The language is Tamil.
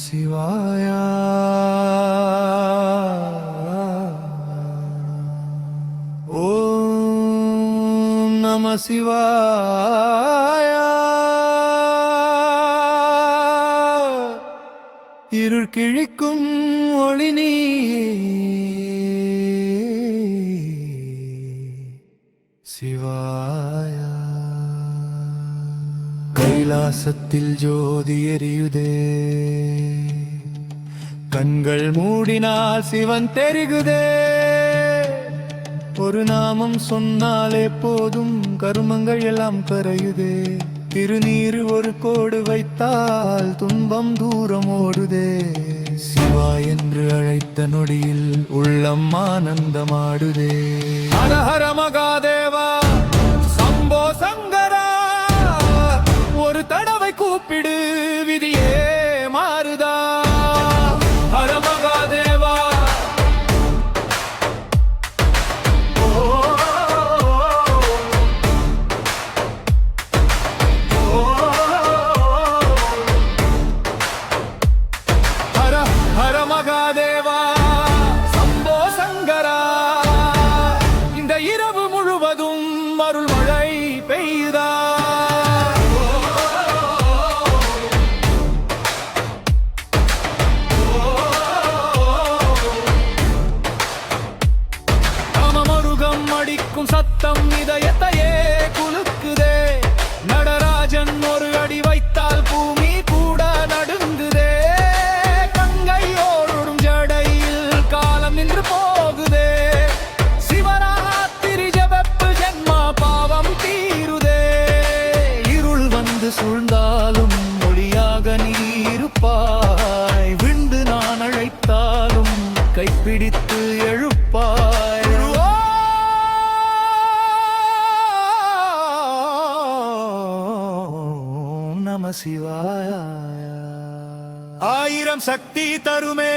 சிவாய. ஓம் நம சிவாய. இருள் கிழிக்கும் ஒளி நீ, சிவாய. கைலாசத்தில் ஜோதி எரியுதே, கண்கள் மூடினால் சிவன் தெரிகுதே. ஒரு நாமம் சொன்னாலே போதும், கருமங்கள் எல்லாம் கரையுதே. திருநீர் ஒரு கோடு வைத்தால் துன்பம் தூரம் ஓடுதே. சிவா என்று அழைத்த நொடியில் உள்ளம் ஆனந்தமாடுதே. ஹர ஹர மகாதேவா சம்போ சங்கரா, ஒரு தடவை கூப்பிடு விதியே மாறுதா. ஹர மகாதேவா மகாதேவா சம்போ சங்கரா, இந்த இரவு முழுவதும் அருள் மழை பெய்யுதா. காமமருகம் அடிக்கும் சத்தம் இதயத்தையே குலுக்குதே. நடராஜன் ஒரு அடி வைத்தால் பூமி கூட நடுங்குதே. நின்று போகுதே. சிவராத்திரி ஜபப்பு ஜென்மா பாவம் தீருதே. இருள் வந்து சூழ்ந்தாலும் ஒளியாக நீருப்பாய். விண்டு நான் அழைத்தாலும் கைப்பிடித்து எழுப்பாய். நம சிவாய. ஆயிரம் சக்தி தருமே